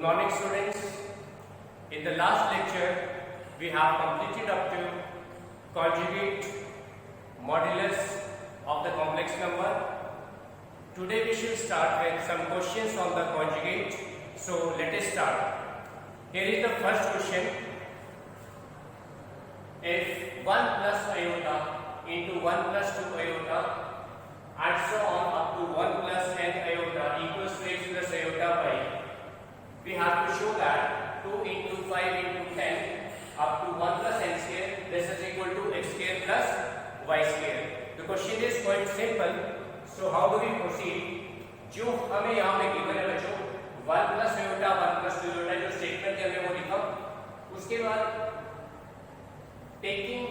morning students. In the last lecture we have completed up to conjugate modulus of the complex number. Today we should start with some questions on the conjugate. So let us start. Here is the first question. If 1 plus iota into 1 plus 2 iota and so on up to 1 plus n iota equals to x plus iota pi, we have to show that 2 into 5 into 10 up to 1 plus n square, this is equal to x square plus y square. The question is quite simple. So how do we proceed? जो हमें यहाँ पे given है बच्चों 1 plus iota 1 plus 2 iota जो statement है हमने वो लिखा. उसके बाद taking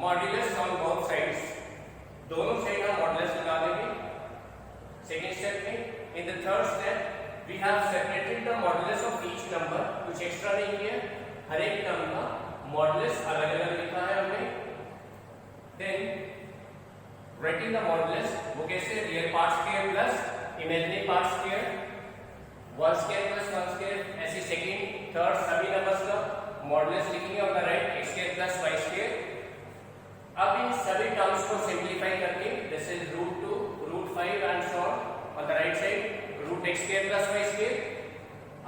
modulus on both sides, दोनों साइड हम मॉडुलस लगा देंगे. सेकेंड स्टेप में in the third step we have separated the modulus of each number. कुछ एक्स्ट्रा नहीं किया, हर एक नंबर का मॉडुलस अलग अलग लिखा है हमने. देन राइटिंग द मॉडुलस, वो कैसे, real part square plus imaginary part square, 1 square plus 1 square, ऐसे सेकेंड थर्ड सभी नंबर्स का मॉडुलस लिखेंगे on the right x square plus y square. अब इन सभी टर्म्स को सिंपलीफाई करके this is √2 √5 and so on the right side √x square plus y square.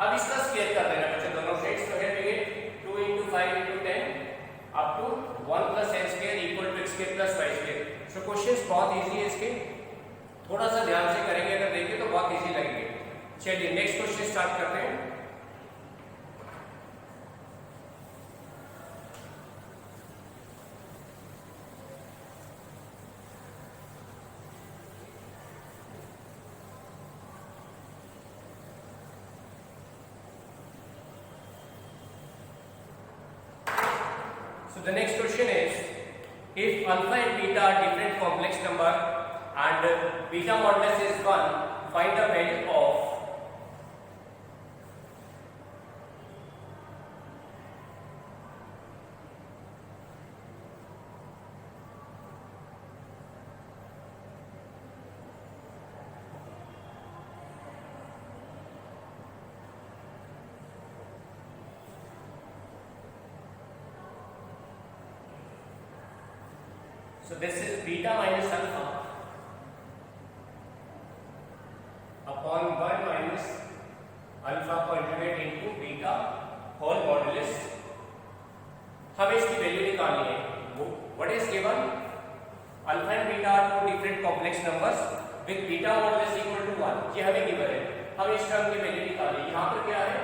अब इसका स्क्वायर कर देना बच्चों दोनों साइड्स. तो here we get 2 into 5 into 10 up to 1 plus n square equal to x square plus y square. So questions बहुत easy है इसके, थोड़ा सा ध्यान से करेंगे अगर देखें तो बहुत इजी लगेंगे. चलिए नेक्स्ट क्वेश्चन स्टार्ट करते हैं. So the next question is, if alpha and beta are different complex number and beta modulus is 1, find the value of so this is beta minus alpha upon 1 minus alpha conjugate into beta whole modulus. हमें इसकी value निकालनी है. वो what is given, alpha and beta are two different complex numbers with beta modulus equal to 1. ये हमें given है. हम इस टर्म की वैल्यू निकालें. यहाँ पर क्या है,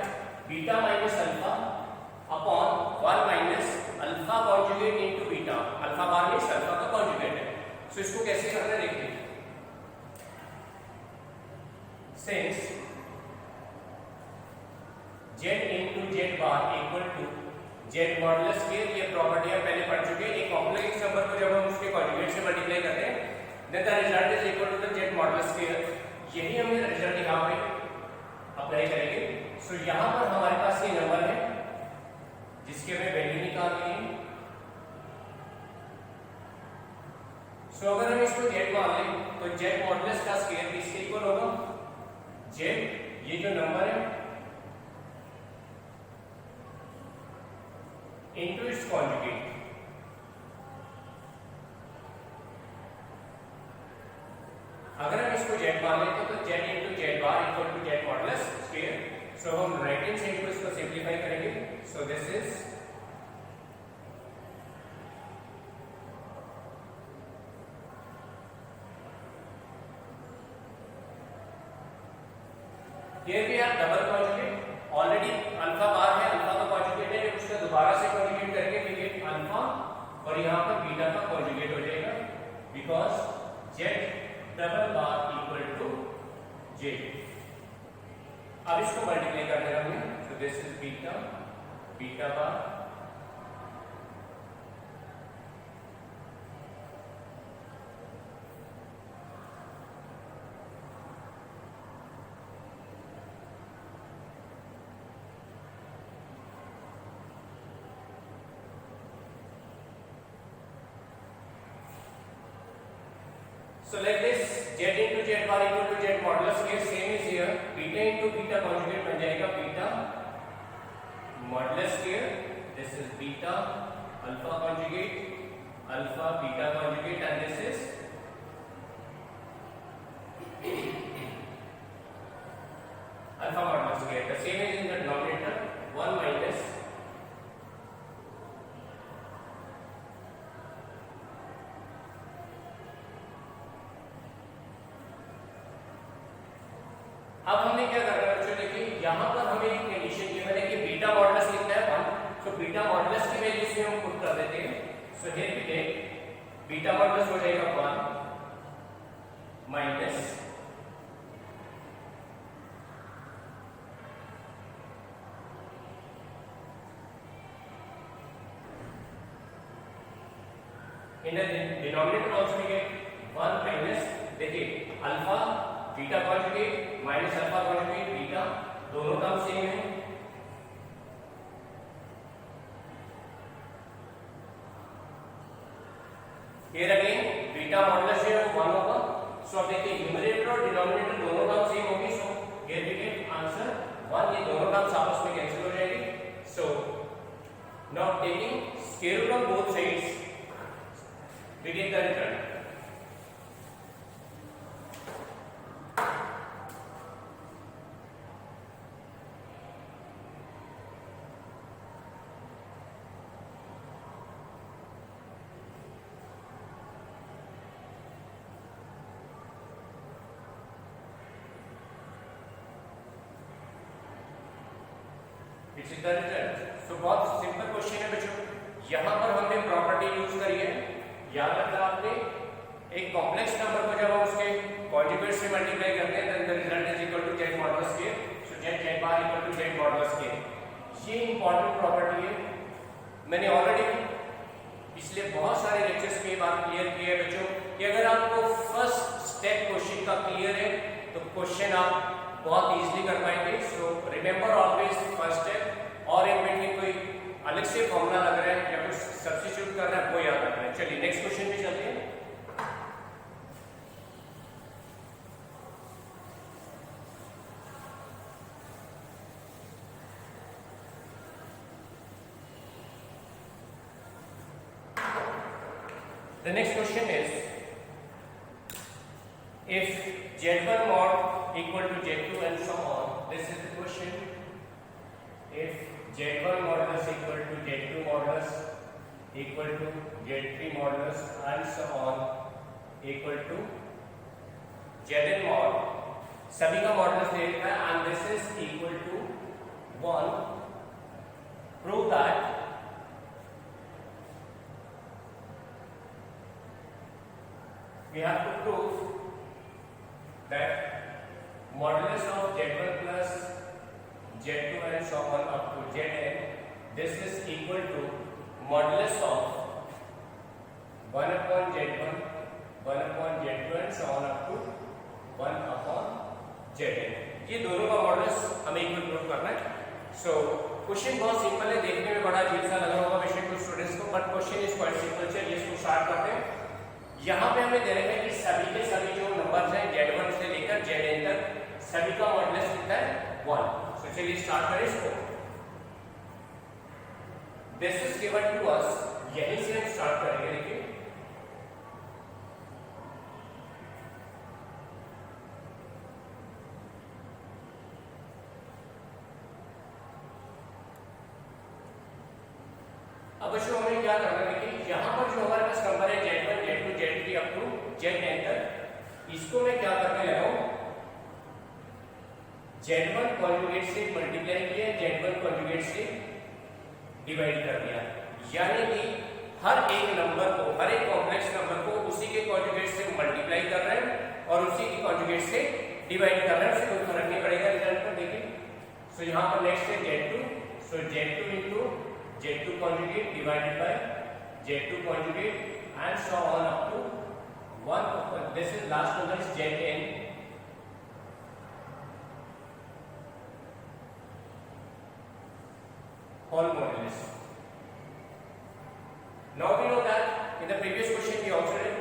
beta minus alpha upon 1 minus alpha conjugate into beta. Alpha bar means alpha का कॉन्जुगेट है. सो इसको कैसे करना है देखिए. Since z into z bar equal to z modulus square, ये प्रॉपर्टी हम पहले पढ़ चुके हैं. एक कॉम्प्लेक्स नंबर को जब हम उसके कॉन्जुगेट से मल्टीप्लाई करते हैं then the result is equal to the z modulus square. यही हम रिजल्ट यहां पे अप्लाई करेंगे. सो यहां पर हमारे पास ये नंबर है जिसके हमें वैल्यू निकालनी है. सो अगर हम इसको z मान लें तो z मॉडुलस का स्क्वायर किसके इक्वल होगा, z ये जो नंबर है इनटू इट्स कॉन्जुगेट. अगर हम इसको z मान लें तो z into z bar equal to z modulus square. So हम राइट हैंड साइड को इसको सिंपलीफाई करेंगे. So this is here we have double conjugate. Already alpha bar है, अल्फा का कॉन्जुगेट है, उसका दोबारा से कॉन्जुगेट करके we get अल्फा और यहाँ पर बीटा का कॉन्जुगेट हो जाएगा because z double bar equal to j. अब इसको मल्टीप्लाई कर देना हमने. So this is beta beta bar so like this z into z bar equal to z modulus square. same is here beta into beta conjugate बन जाएगा beta modulus square. This is beta alpha conjugate, alpha beta conjugate, and this is alpha modulus square. The same is in the denominator, 1 minus अब हमने क्या करना है बच्चों, देखिए यहाँ पर हमें एक कंडीशन गिवन है कि बीटा मॉडुलस कितना है 1, सो बीटा मॉडुलस की वैल्यू इसमें हम पुट कर देते हैं. So here we take beta modulus हो जाएगा 1 minus in the denominator also we get 1 minus, देखिए alpha beta conjugate minus alpha conjugate beta, दोनों टर्म सेम है. हियर अगेन बीटा मॉडुलस है वो 1 होगा. सो अब देखिए न्यूमरेटर और डिनोमिनेटर दोनों टर्म सेम होगी. So here we get answer 1. ये दोनों टर्म्स आपस में कैंसिल हो जाएंगे. So now taking square root of both sides we get the result. It's the result. So बहुत सिंपल क्वेश्चन है बच्चों. यहाँ पर हमने प्रॉपर्टी यूज करी है. याद रखना आपने, एक कॉम्प्लेक्स नंबर को जब हम उसके कॉन्जुगेट से मल्टीप्लाई करते हैं then the result is equal to z modulus k. So z bar equal to z modulus k. ये इंपॉर्टेंट प्रॉपर्टी है. मैंने ऑलरेडी पिछले बहुत सारे लेक्चर्स में बात क्लियर की है बच्चों कि अगर आपको फर्स्ट स्टेप क्वेश्चन का क्लियर है तो क्वेश्चन आप बहुत इजीली कर पाएंगे. So remember always first step, और इन बिटवीन कोई अलग से फॉर्मूला लग रहा है या कुछ सब्स्टिट्यूट कर रहा है वो याद रखना है. चलिए नेक्स्ट क्वेश्चन पे चलते हैं. The next question is, if Z1 mod equal to Z2 and so on, this is the question. If Z1 modulus equal to Z2 modulus equal to Z3 modulus and so on equal to Zn mod, सभी का modulus दे रखा है and this is equal to 1. Prove that we have to prove that modulus of Z1 plus Z2 and so on up to Zn, this is equal to modulus of 1 upon Z1, 1 upon Z2 and so on up to 1 upon Zn. ये दोनों का modulus हमें equal prove करना है. So question बहुत simple है, देखने में बड़ा अजीब सा लग रहा होगा बेशक कुछ स्टूडेंट्स को, but question is quite simple. चलिए इसको स्टार्ट करते हैं. यहाँ पे हमें दे रखे हैं कि सभी के सभी जो नंबर्स हैं Z1 से लेकर Zn तक सभी का मॉडुलस कितना है 1. तो चलिए स्टार्ट करें इसको. This is given to us, यहीं से हम स्टार्ट करेंगे. देखिए अब बच्चों हमें क्या करना है, देखिए यहाँ पर जो हमारे पास नंबर है Z1, Z2, Z3 up to Zn तक, इसको मैं क्या करने लगा हूँ, Z1 कॉन्जुगेट से मल्टीप्लाई किया, Z1 कॉन्जुगेट से डिवाइड कर दिया. यानी कि हर एक नंबर को, हर एक कॉम्प्लेक्स नंबर को उसी के कॉन्जुगेट से मल्टीप्लाई कर रहे हैं और उसी के कॉन्जुगेट से डिवाइड कर रहे हैं. उससे कोई फर्क नहीं पड़ेगा रिजल्ट पर. देखिए सो यहाँ पर नेक्स्ट है Z2. So Z2 into Z2 conjugate divided by Z2 conjugate and so on up to 1 upon, this is last number is Zn, whole modulus. Now we know that in the previous question we also did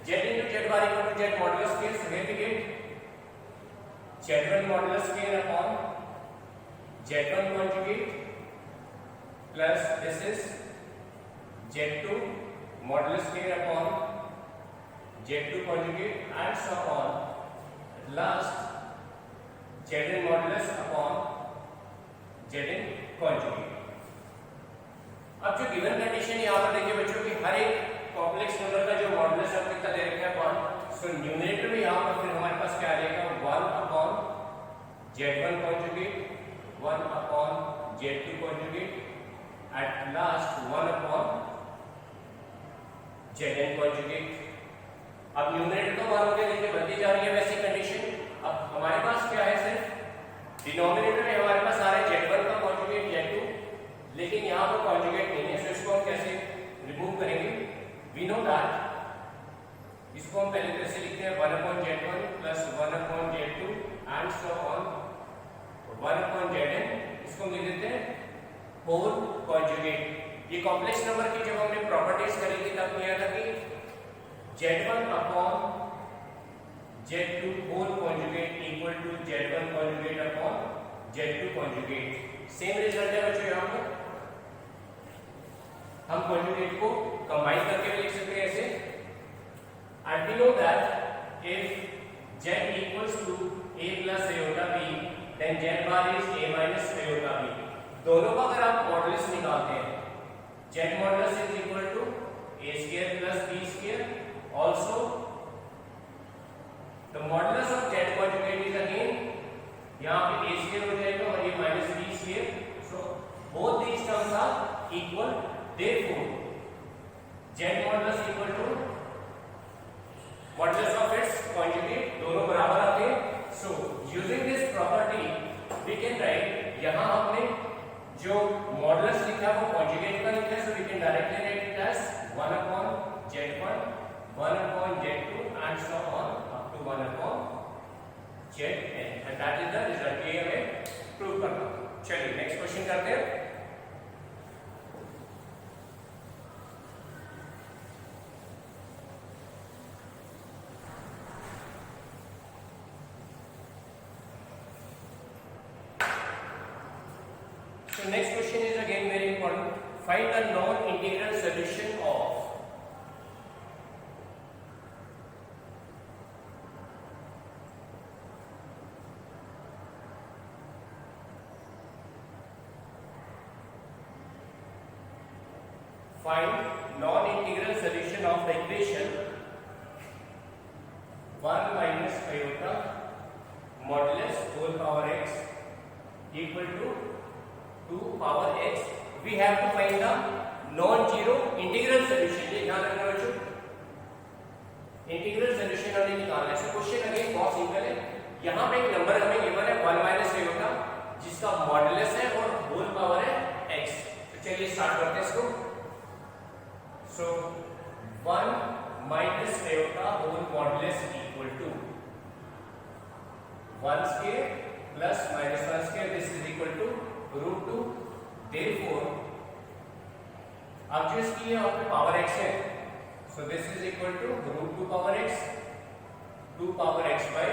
Z into Z bar equal to Z modulus k. So here we get Z1 modulus k upon Z1 conjugate plus this is Z2 modulus K upon Z2 conjugate and so on. At last Zn modulus upon Zn conjugate. अब जो given condition यहाँ पर देखिए बच्चों की हर एक complex number का जो मॉडुलस है कितना दे रखा है 1. सो न्यूमरेटर में यहाँ पर फिर हमारे पास क्या आ जाएगा 1 upon Z1 conjugate 1 upon Z2 conjugate at last 1 upon Zn conjugate. अब न्यूमरेटर तो मान के देखिए बनती जा रही है वैसी कंडीशन. अब हमारे पास क्या है सिर्फ डिनोमिनेटर में हमारे पास आ रहा है Z1 का conjugate Z2 लेकिन यहाँ पर conjugate नहीं है. सो इसको हम कैसे रिमूव करेंगे? We know that इसको हम पहले तरह से लिखते हैं 1 upon Z1 plus 1 upon Z2 and so on 1 upon Zn. इसको हम लिख देते हैं होल कॉन्जुगेट. ये कॉम्प्लेक्स नंबर की जब हमने प्रॉपर्टीज करी थी तब क्या था कि Z1 upon Z2 whole conjugate equal to Z1 conjugate upon Z2 conjugate. Same result है बच्चों. यहाँ पर हम कॉन्जुगेट को कंबाइन करके भी लिख सकते हैं ऐसे. And we know that if Z equals to A plus iota B, then Z bar is A minus iota B. दोनों का अगर आप मॉडुलस निकालते हैं Z modulus is equal to A square plus B square. Also, the modulus of Z conjugate is again यहाँ पे A square हो जाएगा और ये minus B square. So both these terms are equal. Therefore, Z modulus equal to modulus of its conjugate. दोनों बराबर आते हैं. So using this property, we can write यहाँ हमने जो मॉडुलस लिखा है वो conjugate का लिखा है. So we can directly write it as 1 upon Z1, 1 upon Z2 and so on up to 1 upon Zn. And that is the result. ये हमें प्रूव करना. चलिए नेक्स्ट क्वेश्चन करते हैं. So next question is again very important. Find the non-integral solution of the equation 1 minus iota modulus whole power x equal to 2 power x. We have to find the non-zero integral solution. ये ध्यान रखना बच्चों. Integral solution हमें निकालना है. Question again बहुत simple है. यहाँ पे एक नंबर हमें गिवन है 1 माइनस आयोटा जिसका मॉडुलस है और होल पावर है x. तो चलिए स्टार्ट करते हैं इसको. So 1 minus iota whole modulus equal to 1 square plus minus 1 square. This is equal to √2. Therefore अब जो इसकी यहाँ पे पावर x है, so this is equal to √2 power x, 2 power x by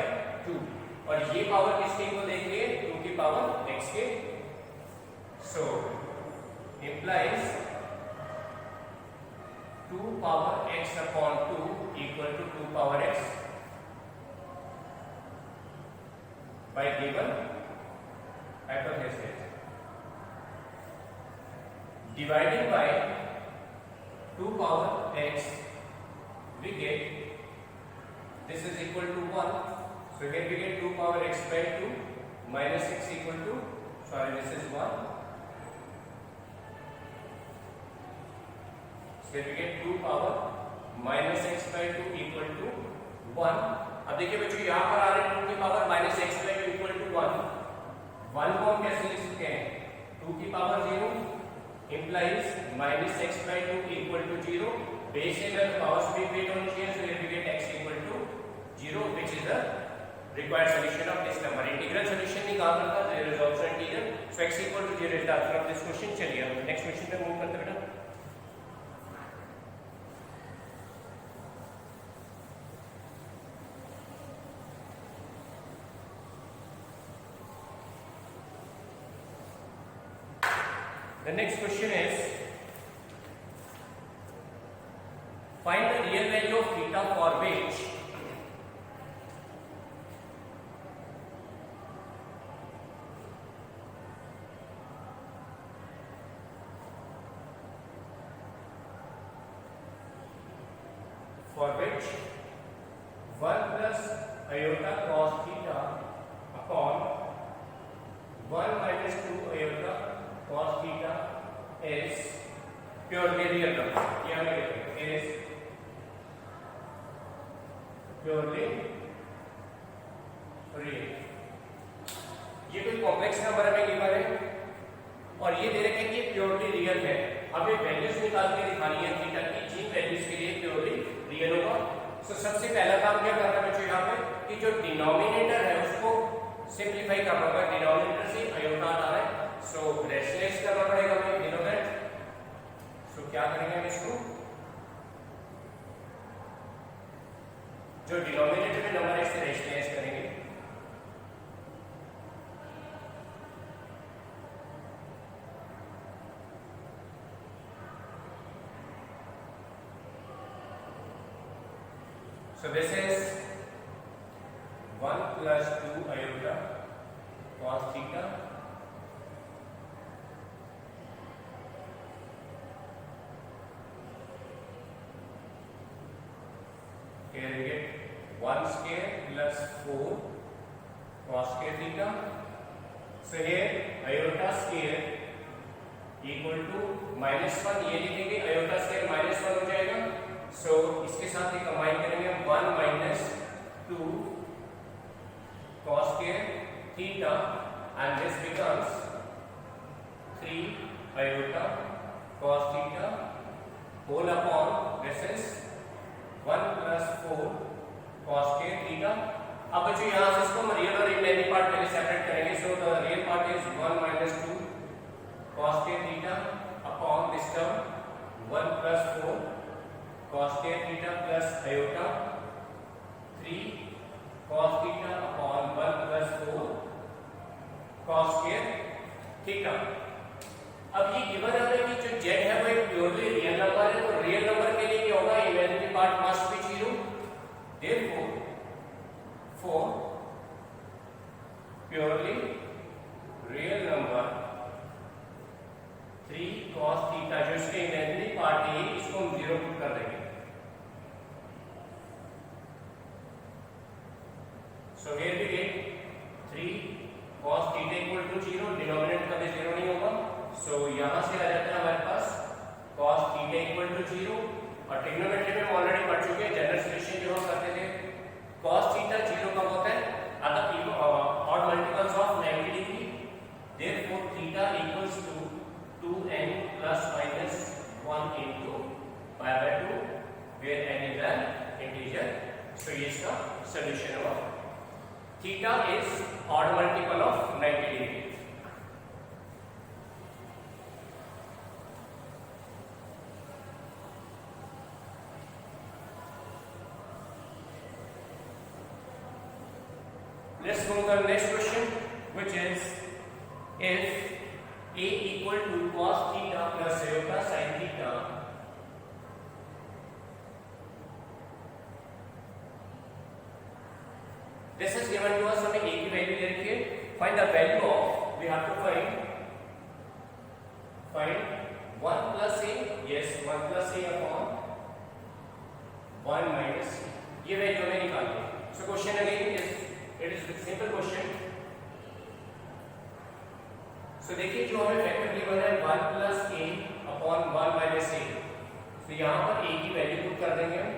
2. और ये पावर किसके को देंगे 2 की पावर x के. so implies 2 power x upon 2 equal to 2 power x by given hypothesis. Dividing by 2 power x, we get this is equal to 1. So here we get 2 power x by 2 minus x equal to, sorry, this is 1. So here we get 2 power minus x by 2 equal to 1. अब देखिए बच्चों यहाँ पर आ रहे हैं 2 की power minus x by 2 equal to 1. 1 को हम कैसे लिख सकते हैं 2 की power 0 implies minus x by 2 equal to 0. Base and the powers be weight on here, so here we get x equal to 0, which is the required solution of this number. Integral solution निकालना था, there is also integral. So x equal to 0 is the answer of this question. चलिए हम next question पे move करते हैं बेटा. The next question is, find the real value of theta for which one plus iota cos theta upon 1 minus 2 iota cos theta is purely real number. Is purely real. ये कोई complex number हमें given है और ये दे रखे हैं कि purely real है. हमें वैल्यूज निकाल के दिखानी है थीटा की, जिन वैल्यूज के लिए प्योरली रियल होगा. सो सबसे पहला काम क्या करना है बच्चों यहाँ पे कि जो डिनोमिनेटर है उसको सिंप्लीफाई करना होगा. डिनोमिनेटर से आयोटा आ रहा है, सो रेशनलाइज करना पड़ेगा हमें डिनोमिनेटर. सो क्या करेंगे हम इसको, जो डिनोमिनेटर में नंबर है इसे रेशनलाइज करेंगे. So this is 1 plus 2 iota cos theta here we get 1 square plus 4 cos square theta. So here iota square equal to -1, ये लिखेंगे iota square -1 हो जाएगा. सो इसके साथ ही कंबाइन करेंगे हम 1 minus 2 cos square theta and this becomes 3 iota cos theta whole upon this is 1 plus 4 cos square theta. अब बच्चों यहाँ से इसको हम रियल और इमेजिनरी पार्ट पहले सेपरेट करेंगे. So the real part is 1 minus 2 cos square theta upon this term 1 plus 4 cos square theta plus iota 3 cos theta upon 1 plus 4 cos square theta. अब ये गिवन है कि जो z है वो एक प्योरली रियल नंबर है, तो रियल नंबर के लिए क्या होगा, imaginary part must be 0. Therefore for purely real number 3 cos theta, जो इसके इमेजिनरी पार्ट है इसको हम 0 पुट कर देंगे. So here we get 3 cos theta equal to 0. Denominator कभी 0 नहीं होगा. So यहाँ से आ जाता है हमारे पास cos theta equal to 0. और ट्रिग्नोमेट्री में हम ऑलरेडी पढ़ चुके हैं, जनरल सॉल्यूशन जो हम करते थे. cos theta 0 कब होता है, at the odd multiples of 90 degree. Therefore theta equals to 2n plus minus 1 into pi by 2, where n is an integer. So ये इसका सॉल्यूशन होगा. Theta is odd multiple of 90 degree. Let's go to the next question, which is if a equal to cos theta plus iota sin theta, this is given to us. हमें a की value दे रखी है. Find the value of, we have to find 1 plus a, yes 1 plus a upon 1 minus a. ये value हमें निकालनी है. So question again is, it is a simple question. So देखिए जो हमें फैक्टर गिवन है 1 plus a upon 1 minus a. So यहाँ पर a की वैल्यू पुट कर देंगे हम,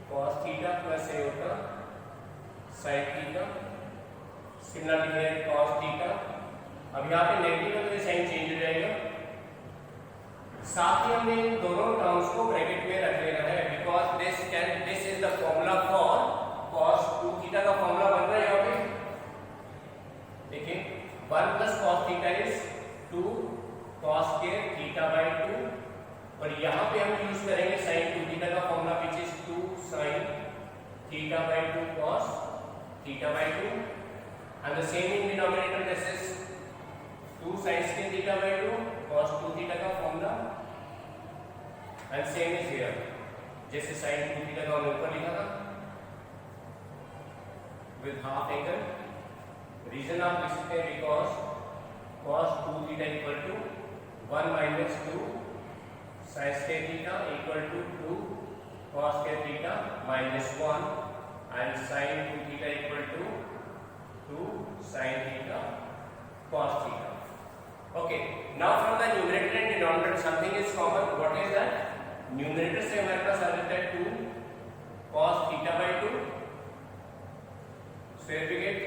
cos theta plus iota sin theta. Similarly है cos थीटा. अब यहाँ पे नेगेटिव है तो ये साइन चेंज हो जाएगा. साथ ही हमने इन दोनों टर्म्स को ब्रैकेट में रख लेना है, because this is the formula for cos 2 theta का फॉर्मूला बन रहा है यहाँ पे. देखिए 1 plus cos theta is 2 cos square theta by 2, और यहाँ पे हम यूज करेंगे sin 2 थीटा का formula which is 2 sin theta by 2 cos theta by 2, and the same in denominator, this is 2 sin square theta by 2 cos 2 and same is here, जैसे sign 2 theta का हमने ऊपर लिखा था विद हाफ एंगल। रीजन आप लिख सकते हैं because cos 2 theta equal to 1 minus 2 sin square theta equal to 2 cos square theta minus 1 and sin 2 theta equal to 2 sin theta cos theta. Okay, now from the numerator and denominator something is common. What is that? Numerator से हमारे पास आ जाता है 2 cos theta by 2, so here we get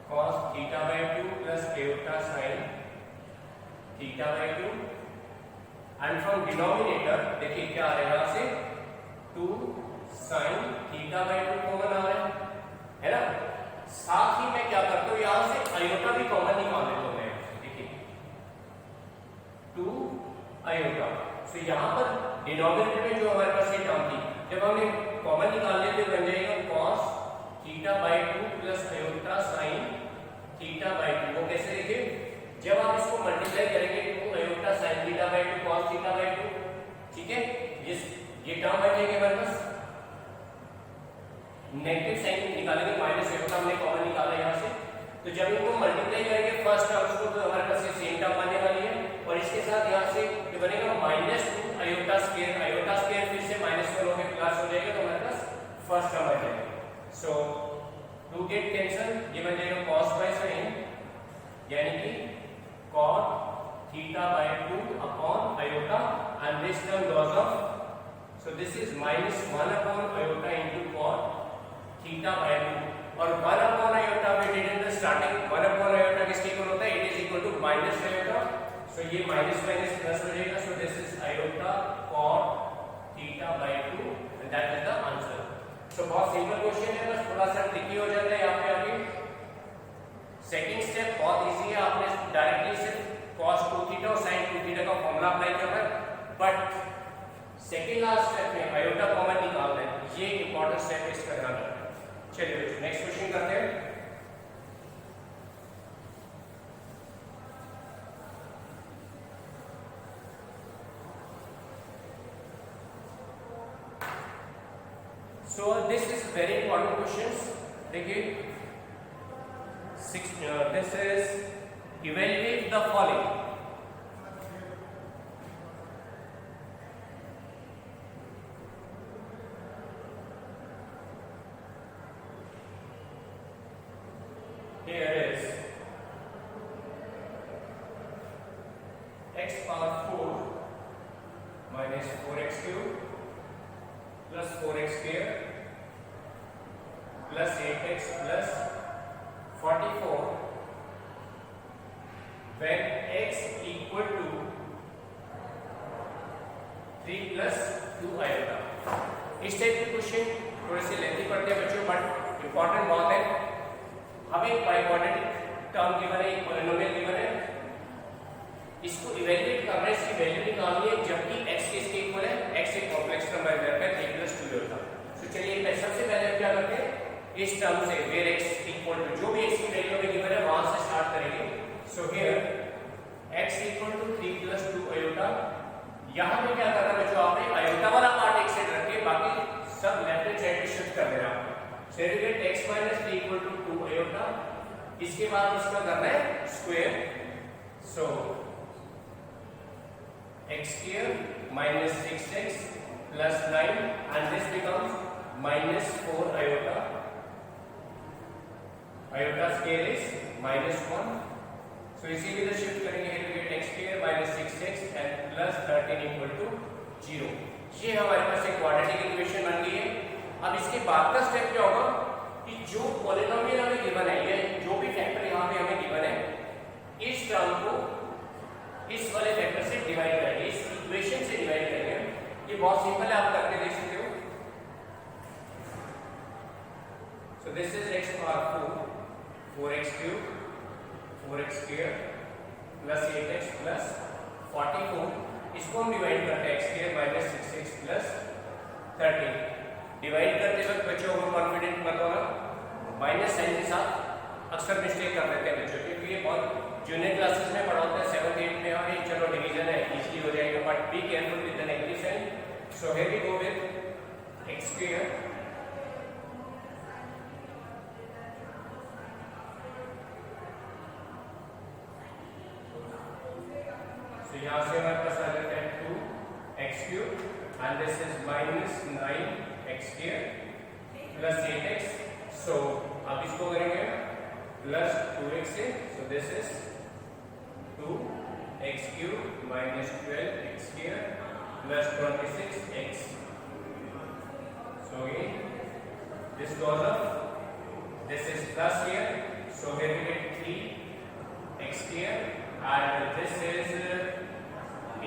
cos theta by 2 plus iota sin theta by 2, and from denominator देखिए क्या आ रहा है यहाँ से 2 sin theta by 2 कॉमन आ रहा है ना। साथ ही मैं क्या करता हूँ यहां से आयोटा भी कॉमन निकाल लेता हूं मैं, देखिए 2 आयोटा। सो यहां पर डिनोमिनेटर में जो हमारे पास ये टर्म थी जब हमने कॉमन निकाल लेते बन जाएगा cos theta by 2 plus iota sin theta by 2। वो कैसे लिखे, जब आप इसको मल्टीप्लाई करेंगे 2 iota sin theta by 2 cos theta by 2, ठीक है, ये टर्म बन जाएगा हमारे पास। नेगेटिव साइन निकालेंगे माइनस आयोटा हमने कॉमन निकाला यहाँ से, तो जब इनको मल्टीप्लाई करेंगे फर्स्ट टर्म्स को तो हमारे पास ये सेम टर्म बनने वाली है, और इसके साथ यहाँ से ये बनेगा माइनस 2 आयोटा स्क्वायर फिर से माइनस 1 होकर प्लस हो जाएगा, तो हमारे पास फर्स्ट टर्म आ जाएगा। सो 2 गेट कैंसल, ये बन जाएगा cos बाय sin यानी कि cot theta by 2 upon iota and this term goes off, so this is minus 1 upon iota into cot theta by 2, और 1 upon iota we did in the starting 1 upon iota किसके equal होता है, it is equal to minus iota, so ये minus minus plus हो जाएगा, so this is iota cot theta by 2 and that is the answer. So बहुत simple question है, बस थोड़ा सा ट्रिकी हो जाता है यहाँ पे आगे। सेकंड स्टेप बहुत इजी है, आपने डायरेक्टली सिर्फ cos 2 थीटा और sin 2 थीटा का फॉर्मूला अप्लाई करना है, बट सेकंड लास्ट स्टेप में आयोटा कॉमन निकालना है, ये इंपॉर्टेंट स्टेप इसका ध्यान रखना है। चलिए बच्चों नेक्स्ट क्वेश्चन करते हैं। So this is very important questions. देखिए this is evaluate the following. Here is x power 4 minus 4x cube plus 4x square plus 8x plus 44 when x equal to 3 plus 2 iota। इस type के question थोड़े से lengthy पड़ते हैं बच्चों, but important बहुत है। हमें एक क्वाड्रेटिक टर्म गिवन है, एक पॉलिनोमियल गिवन है, इसको इवैल्यूएट करना है, इसकी वैल्यू निकालनी है, जबकि x किसके इक्वल है, x एक कॉम्प्लेक्स नंबर है, 3 plus 2 होता है। तो चलिए सबसे पहले हम क्या करते हैं, इस टर्म से वेयर x इक्वल टू जो भी x की वैल्यू हमें गिवन है वहां से स्टार्ट करेंगे। So here x equal to 3 plus 2 iota. यहां पे क्या करना है बच्चों, आपने आयोटा वाला पार्ट एक साइड रख के बाकी सब लेफ्ट हैंड साइड पे शिफ्ट कर देना है। So here we get x minus 3 equal to 2 iota, इसके बाद इसका करना है square, so x square minus 6x plus 9 and this becomes minus 4 iota. Iota square is minus 1. So इसी भी तो शिफ्ट करेंगे, here we get x square minus 6x and plus 13 equal to 0. ये हमारे पास एक क्वाड्रेटिक इक्वेशन बन गई है। अब इसके बाद का स्टेप क्या होगा कि जो पॉलिनोमियल हमें गिवन है, ये जो भी फैक्टर यहाँ पे हमें गिवन है, इस टर्म को इस वाले फैक्टर से डिवाइड करेंगे, इस इक्वेशन से डिवाइड करेंगे। ये बहुत सिंपल है, आप करके देख सकते हो। सो this is x power 4 4x cube 4x square plus 8x plus 44, इसको हम डिवाइड करते हैं x square minus 6x plus 13। Divide करते वक्त बच्चों को कॉन्फिडेंट मत होना, माइनस साइन के साथ अक्सर मिस्टेक कर देते हैं बच्चों, क्योंकि ये बहुत जूनियर क्लासेस में पढ़ाते हैं 7th 8th में, और ये चलो डिवीजन है इजीली हो जाएगा, but be careful with the negative sign. So here we go with x square. So यहाँ से हमारे पास आ जाता है 2x cube and this is minus 9x square plus 8x. So अब इसको करेंगे plus 2x से. So this is 2x cube minus 12x square plus 26x. So again this goes up. This is plus here. So here we get 3x square and this is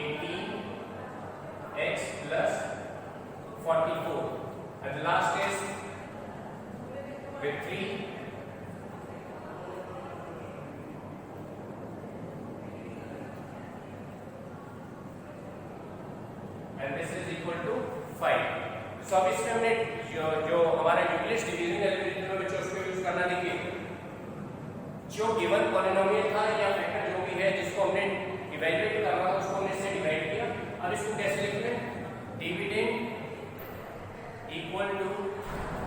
18x plus 44 and the last is with 3 and this is equal to 5. So अब इसमें हमने जो हमारा Euclid's division algorithm में बच्चों उसको use करना देखिए. जो गिवन पॉलिनोमियल था या फैक्टर जो भी है जिसको हमने इवैल्यूएट करना था उसको हमने इससे डिवाइड किया. अब इसको कैसे लिखते हैं? Dividend equal to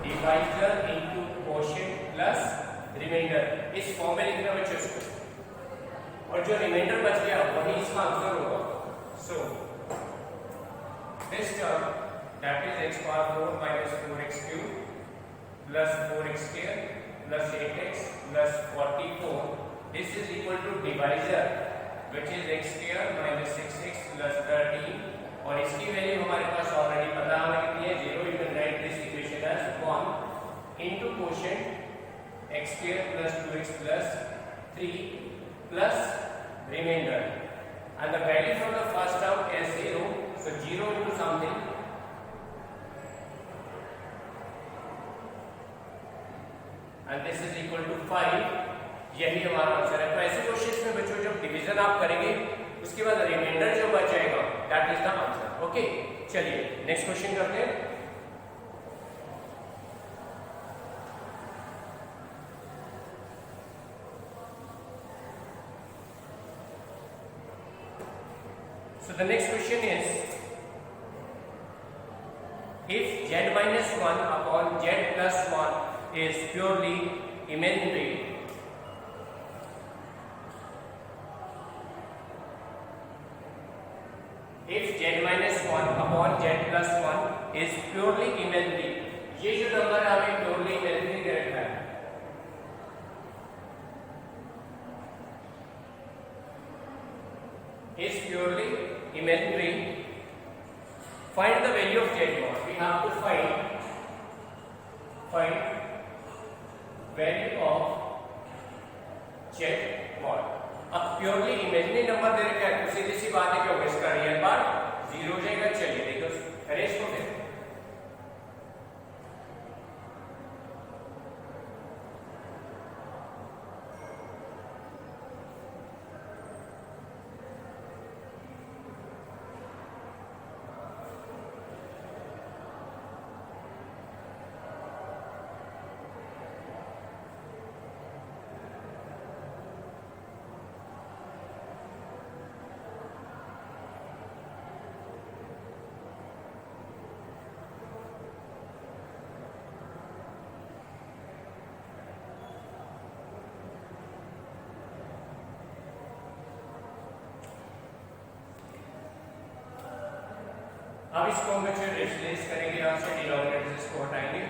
divisor into quotient plus remainder. इस फॉर्म में लिखना बच्चों इसको, और जो रिमाइंडर बच गया वही इसका आंसर होगा. So this term that is x power 4 minus 4x cube plus 4x square plus 8x plus 44. This is equal to divisor which is x square minus 6x plus 13 और इसकी वैल्यू हमारे पास already पता है कितनी है 0. You can write this equation as 1 into quotient x square plus 2x plus 3 plus remainder and the value from the first term is 0. So 0 into something and this is equal to 5. यही हमारा answer है. तो ऐसे questions में बच्चों जब division आप करेंगे उसके बाद रिमाइंडर जो बच जाएगा that is the answer. Okay, चलिए नेक्स्ट क्वेश्चन करते हैं. So the next question is if z minus 1 upon z plus 1 is purely imaginary, if z minus 1 upon z plus 1 is purely imaginary, ये जो number है हमें purely imaginary दे रखा है. Is purely imaginary, find the value of z naught. We have to find value of z naught. अब purely imaginary number दे रखा है तो सीधी सी बात है कि होगा इसका रियल पार्ट 0 हो जाएगा. चलिए देखो अरेंज को फिर. अब इसको हम बच्चों रेशनलाइज करेंगे. यहाँ से डिनोमिनेटर इसको हटाएंगे.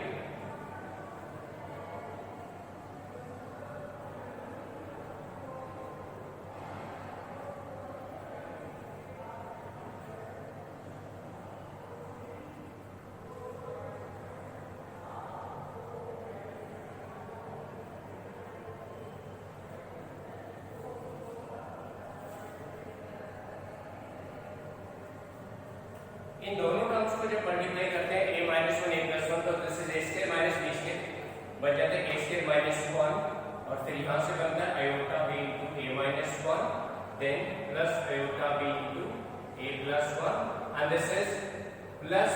इन दोनों टर्म्स को जब मल्टीप्लाई करते हैं a minus 1 a plus 1 तो this is a square minus b square बन जाता है a square minus 1 और फिर यहाँ से बनता है iota b into a minus 1 then plus iota b into a plus 1 and this is plus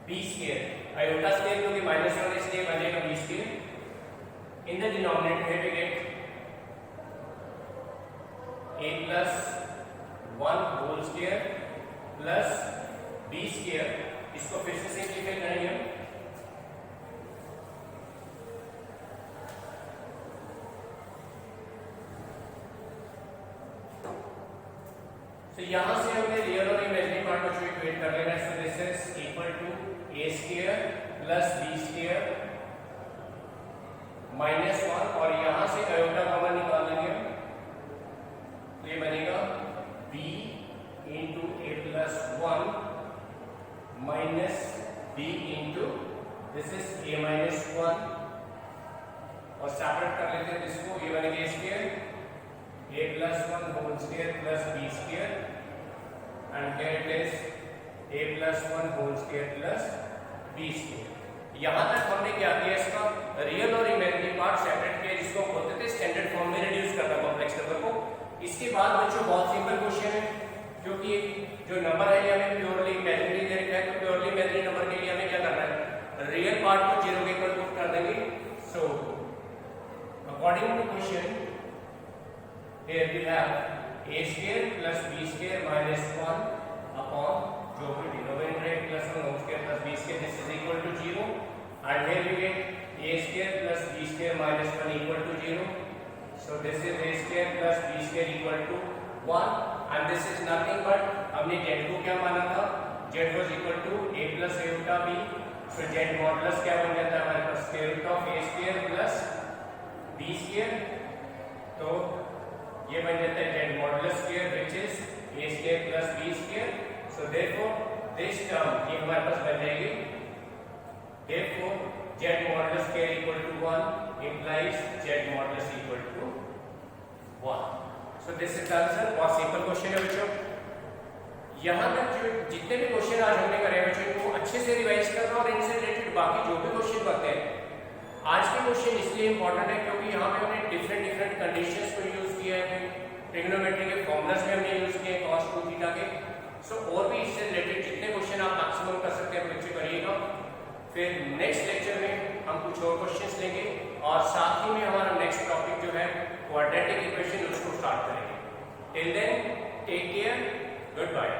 b square. iota square क्योंकि minus 1 इसलिए बन जाएगा b square. In the denominator here we get a plus 1 whole square plus b square, इसको फिर से simplify करेंगे हम। तो यहां से हमने रियल और इमेजिनरी पार्ट को इक्वेट कर लेना है। So this is equal to a square plus b square minus 1, और यहां से आयोटा कॉमन निकाल लेंगे हम, तो ये बनेगा b into A plus 1 minus b into this is a minus 1, और सेपरेट कर लेते हैं इसको, ये बनेगा a square a plus 1 whole square plus b square, and here it is a plus 1 whole square plus b square। यहाँ तक हमने क्या किया, इसका रियल और इमेजिनरी पार्ट सेपरेट किया, जिसको हम बोलते थे स्टैंडर्ड फॉर्म में रिड्यूस करना कॉम्प्लेक्स नंबर को। इसके बाद बच्चों बहुत सिंपल क्वेश्चन है, क्योंकि जो नंबर है ये हमें प्योरली इमेजिनरी दे रखा है, तो प्योरली इमेजिनरी नंबर के लिए हमें क्या करना है, रियल पार्ट को 0 के इक्वल पुट कर देंगे। So according to question here we have a square plus b square minus 1 upon जो भी डिनोमिनेटर है plus 1 whole square plus b square, this is equal to 0, and here we get a square plus b square minus 1 equal to 0, so this is a square plus b square equal to 1, and this is nothing but हमने z को क्या माना था, z was equal to a plus iota b, so z modulus क्या बन जाता है हमारे पास, square root of a square plus b square, तो ये बन जाता है z modulus square which is a square plus b square. So therefore this term ये हमारे पास बन जाएगी, therefore z modulus square equal to 1 implies z modulus equal to 1। So this is the answer. बहुत सिंपल क्वेश्चन है बच्चों। यहाँ तक जो जितने भी क्वेश्चन आज हमने करे बच्चों को अच्छे से रिवाइज करना, और इनसे रिलेटेड बाकी जो भी क्वेश्चन बनते हैं, आज के क्वेश्चन इसलिए इंपॉर्टेंट है क्योंकि यहाँ पे हमने डिफरेंट कंडीशंस को यूज किया है, ट्रिग्नोमेट्री के फॉर्मूलाज में हमने यूज किए cos 2 थीटा के। सो और भी इससे रिलेटेड जितने क्वेश्चन आप मैक्सिमम कर सकते हैं बच्चे करिएगा। फिर नेक्स्ट लेक्चर में हम कुछ और क्वेश्चंस लेंगे, और साथ ही में हमारा नेक्स्ट टॉपिक जो है क्वाड्रेटिक इक्वेशन उसको स्टार्ट करेंगे। Till then take care, good bye.